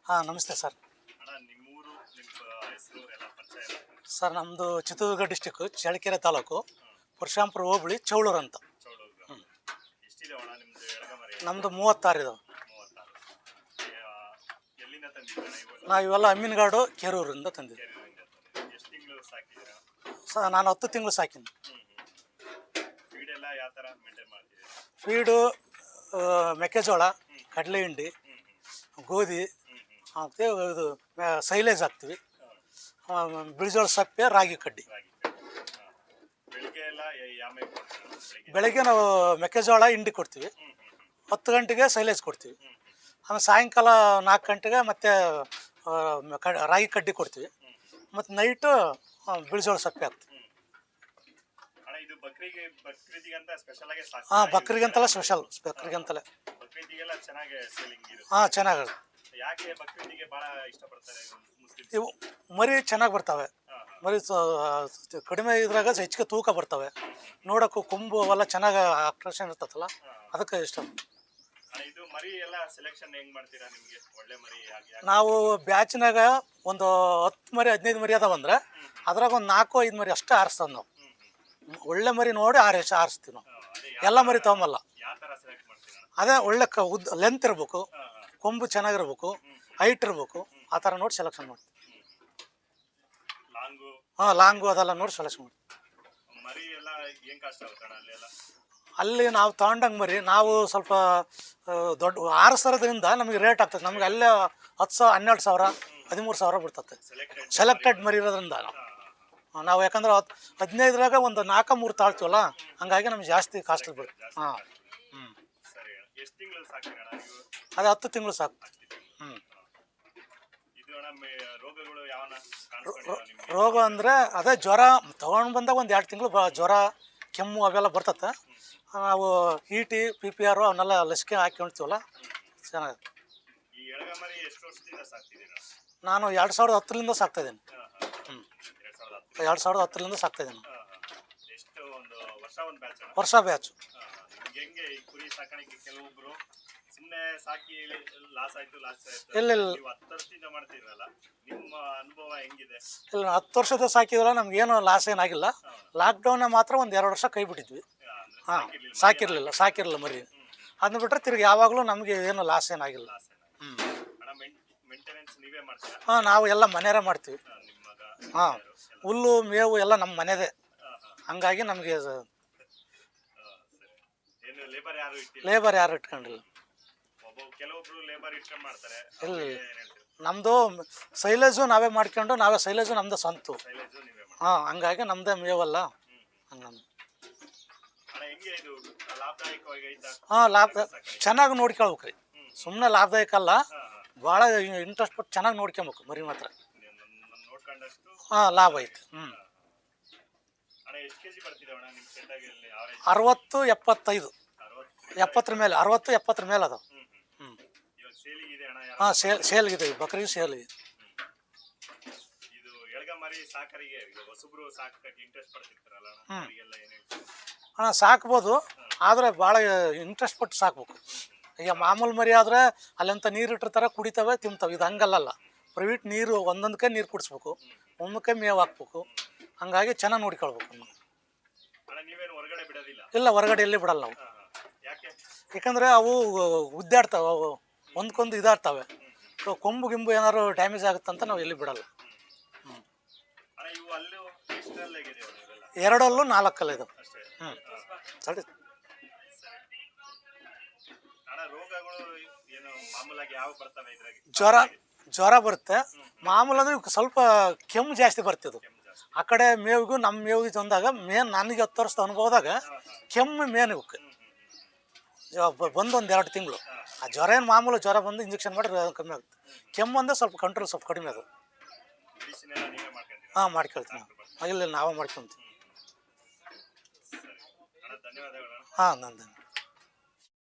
ಹಾಂ, ನಮಸ್ತೆ sir. Sir, ನಮ್ಮದು ಚಿತ್ರದುರ್ಗ ಡಿಸ್ಟಿಕ್ಕು, ಚಳ್ಳಕೆರೆ ತಾಲೂಕು, ಪರಶುರಾಂಪುರ ಹೋಬಳಿ, ಚೌಳೂರು ಅಂತ. ನಮ್ಮದು 36 ಇದಾವೆ. ನಾವು ಇವೆಲ್ಲ ಅಮ್ಮಿನಗಾಡು, ಕೆರೂರಿಂದ ತಂದಿದ್ದೀವಿ. ಸರ್, ನಾನು 10 ತಿಂಗಳು ಸಾಕಿನಿ. ಫೀಡು ಮೆಕ್ಕೆಜೋಳ, ಕಡಲೆ ಹಿಂಡಿ, ಗೋಧಿ ಮತ್ತು ಇದು ಸೈಲೇಜ್ ಹಾಕ್ತೀವಿ. ಬಿಳಿಜೋಳ ಸಪ್ಪೆ, ರಾಗಿ ಕಡ್ಡಿ. ಬೆಳಗ್ಗೆ ನಾವು ಮೆಕ್ಕೆಜೋಳ ಹಿಂಡಿ ಕೊಡ್ತೀವಿ, 10 ಗಂಟೆಗೆ ಸೈಲೇಜ್ ಕೊಡ್ತೀವಿ. ಆಮೇಲೆ ಸಾಯಂಕಾಲ 4 ಗಂಟೆಗೆ ಮತ್ತೆ ರಾಗಿ ಕಡ್ಡಿ ಕೊಡ್ತೀವಿ. ಮತ್ತು ನೈಟು ಬಿಳಿಜೋಳ ಸಪ್ಪೆ ಹಾಕ್ತೀವಿ. ಹಾಂ, ಬಕ್ರಿಗಂತಲೇ ಸ್ಪೆಷಲ್, ಬಕ್ರಿಗಂತಲೇ. ಹಾಂ, ಚೆನ್ನಾಗಿರುತ್ತೆ. ಇವು ಮರಿ ಚೆನ್ನಾಗಿ ಬರ್ತವೆ. ಮರಿ ಕಡಿಮೆ ಇದ್ರಾಗ ಹೆಚ್ಚಿಗೆ ತೂಕ ಬರ್ತವೆ. ನೋಡೋಕ್ಕೂ ಕೊಂಬು ಅವೆಲ್ಲ ಚೆನ್ನಾಗಿ ಆಕರ್ಷಣೆ ಇರ್ತದಲ್ಲ, ಅದಕ್ಕೆ ಇಷ್ಟ. ನಾವು ಬ್ಯಾಚ್ನಾಗ ಒಂದು 10 ಮರಿ 15 ಮರಿ ಅದಾವಂದ್ರೆ ಅದ್ರಾಗ ಒಂದು 4-5 ಮರಿ ಅಷ್ಟೇ ಆರಿಸ್ತದೆ. ನಾವು ಒಳ್ಳೆ ಮರಿ ನೋಡಿ ಆರಿಸ್ತೀವಿ. ನಾವು ಎಲ್ಲ ಮರಿ ತಗೊಂಬಲ್ಲ. ಅದೇ ಒಳ್ಳೆ ಲೆಂತ್ ಇರಬೇಕು, ಕೊಂಬು ಚೆನ್ನಾಗಿರ್ಬೇಕು, ಹೈಟ್ ಇರಬೇಕು, ಆ ಥರ ನೋಡಿ ಸೆಲೆಕ್ಷನ್ ಮಾಡ್ತೀವಿ. ಹಾಂ, ಲಾಂಗು ಅದೆಲ್ಲ ನೋಡಿ ಸೆಲೆಕ್ಷನ್ ಮಾಡ್ತೀವಿ. ಅಲ್ಲಿ ನಾವು ತಗೊಂಡಂಗೆ ಮರಿ ನಾವು ಸ್ವಲ್ಪ ದೊಡ್ಡ ಆರಿಸೋದ್ರಿಂದ ನಮಗೆ ರೇಟ್ ಆಗ್ತದೆ. ನಮಗೆ ಅಲ್ಲೇ 10,000, 12,000, 13,000 ಬಿಡ್ತದೆ ಸೆಲೆಕ್ಟೆಡ್ ಮರಿ ಇರೋದ್ರಿಂದ. ನಾವು ಯಾಕಂದ್ರೆ 15ರಾಗ ಒಂದು 4-3 ತಾಳ್ತೀವಲ್ಲ, ಹಂಗಾಗಿ ನಮ್ಗೆ ಜಾಸ್ತಿ ಕಾಸ್ಟ್ಲಿ ಬರುತ್ತೆ. ಹಾಂ, ಅದು 10 ತಿಂಗಳು ಸಾಕು. ರೋಗ ಅಂದರೆ ಅದೇ ಜ್ವರ ತೊಗೊಂಡು ಬಂದಾಗ ಒಂದು 2 ತಿಂಗಳು ಜ್ವರ, ಕೆಮ್ಮು ಅವೆಲ್ಲ ಬರ್ತತೆ. ನಾವು ET PPR ಅವನ್ನೆಲ್ಲ ಲಸಿಕೆ ಹಾಕ್ಕೊಳ್ತೀವಲ್ಲ, ಚೆನ್ನಾಗಿದೆ. ನಾನು 2010ರಿಂದ ಸಾಕ್ತಾಯಿದ್ದೀನಿ. 2010ರಿಂದ ಸಾಕ್ತಾಯಿದ್ದೀನಿ. ವರ್ಷ ಬ್ಯಾಚ್. ಇಲ್ಲ, 10 ವರ್ಷದ ಸಾಕಿದ್ರಲ್ಲ, ನಮ್ಗೇನು ಲಾಸ್ ಏನಾಗಿಲ್ಲ. ಲಾಕ್ಡೌನ್ ಮಾತ್ರ ಒಂದು 2 ವರ್ಷ ಕೈ ಬಿಟ್ಟಿದ್ವಿ. ಹಾಂ, ಸಾಕಿರಲಿಲ್ಲ ಮರಿ. ಅದನ್ನ ಬಿಟ್ಟರೆ ತಿರ್ಗಿ ಯಾವಾಗಲೂ ನಮಗೆ ಏನು ಲಾಸ್ ಏನಾಗಿಲ್ಲ. ಹಾಂ, ನಾವು ಎಲ್ಲ ಮನೆಯವರೇ ಮಾಡ್ತೀವಿ. ಹಾಂ, ಹುಲ್ಲು ಮೇವು ಎಲ್ಲ ನಮ್ಮ ಮನೆಯದೇ. ಹಂಗಾಗಿ ನಮಗೆ ಲೇಬರ್ ಯಾರು ಇಟ್ಕೊಂಡಿಲ್ಲ. ಇಲ್ಲ, ನಮ್ಮದು ಸೈಲೇಜು ನಾವೇ ಮಾಡ್ಕೊಂಡು, ಸೈಲೇಜು ನಮ್ಮದು ಸ್ವಂತ. ಹಾಂ, ಹಂಗಾಗಿ ನಮ್ಮದೇ ಮೇವಲ್ಲ. ಹಂಗೆ ಹಾಂ, ಚೆನ್ನಾಗಿ ನೋಡ್ಕೊಳ್ಬೇಕು ರೀ. ಸುಮ್ಮನೆ ಲಾಭದಾಯಕ ಅಲ್ಲ, ಭಾಳ ಇಂಟ್ರೆಸ್ಟ್ ಪಟ್ಟು ಚೆನ್ನಾಗಿ ನೋಡ್ಕೊಬೇಕು ಮರಿ ಮಾತ್ರ. ಹಾಂ, ಲಾಭ ಐತೆ. 60, 75, 70 ಮೇಲೆ, 60, 70 ಮೇಲೆ ಅದಾವೆ. ಹಾಂ, ಸೇಲ್ಗಿದೆ. ಬಕ್ರಿಗೆ ಸೇಲ್ಗಿದೆ. ಹಾಂ, ಸಾಕ್ಬೋದು, ಆದರೆ ಭಾಳ ಇಂಟ್ರೆಸ್ಟ್ ಪಟ್ಟು ಸಾಕ್ಬೇಕು. ಈಗ ಮಾಮೂಲು ಮರಿ ಆದರೆ ಅಲ್ಲಂತ ನೀರು ಇಟ್ಟಿರ್ತಾರೆ, ಕುಡಿತವೆ, ತಿಂತವೆ. ಇದು ಹಂಗಲ್ಲ. ಪ್ರೈವೇಟ್ ನೀರು ಒಂದೊಂದಕ್ಕೆ ನೀರು ಕುಡಿಸ್ಬೇಕು, ಒಂದಕ್ಕೆ ಮೇವು ಹಾಕ್ಬೇಕು. ಹಂಗಾಗಿ ಚೆನ್ನಾಗಿ ನೋಡ್ಕೊಳ್ಬೇಕು. ಇಲ್ಲ, ಹೊರಗಡೆ ಎಲ್ಲಿ ಬಿಡಲ್ಲ ನಾವು. ಯಾಕಂದರೆ ಅವು ಉದ್ದಾಡ್ತವೆ, ಅವು ಒಂದ್ಕೊಂದು ಇದಾಡ್ತವೆ. ಕೊಂಬು ಗಿಂಬು ಏನಾದ್ರು ಡ್ಯಾಮೇಜ್ ಆಗುತ್ತಂತ ನಾವು ಎಲ್ಲಿ ಬಿಡಲ್ಲ. 2 4 ಇದಾವೆ. ಸರಿ. ಜ್ವರ ಬರುತ್ತೆ. ಮಾಮೂಲು ಅಂದರೆ ಸ್ವಲ್ಪ ಕೆಮ್ಮು ಜಾಸ್ತಿ ಬರ್ತಿದ್ದು. ಆ ಕಡೆ ಮೇವಿಗೂ ನಮ್ಮ ಮೇವಿಗೆ ತಂದಾಗ ನನಗೆ 10 ವರ್ಷದ ಅನುಭವದಾಗ ಕೆಮ್ಮು ಮೇನ್ ಇವಕ್ಕೆ ಬಂದು ಒಂದು 2 ತಿಂಗಳು. ಆ ಜ್ವರ ಏನು ಮಾಮೂಲು ಜ್ವರ ಬಂದು ಇಂಜೆಕ್ಷನ್ ಮಾಡಿದ್ರೆ ಕಮ್ಮಿ ಆಗುತ್ತೆ. ಕೆಮ್ಮು ಅಂದರೆ ಸ್ವಲ್ಪ ಕಂಟ್ರೋಲ್ ಸ್ವಲ್ಪ ಕಡಿಮೆ ಅದು. ಹಾಂ, ಮಾಡ್ಕೊಳ್ತೀನಿ. ಇಲ್ಲ, ನಾವೇ ಮಾಡ್ಕೊತೀವಿ. ಹಾಂ, ನಂದು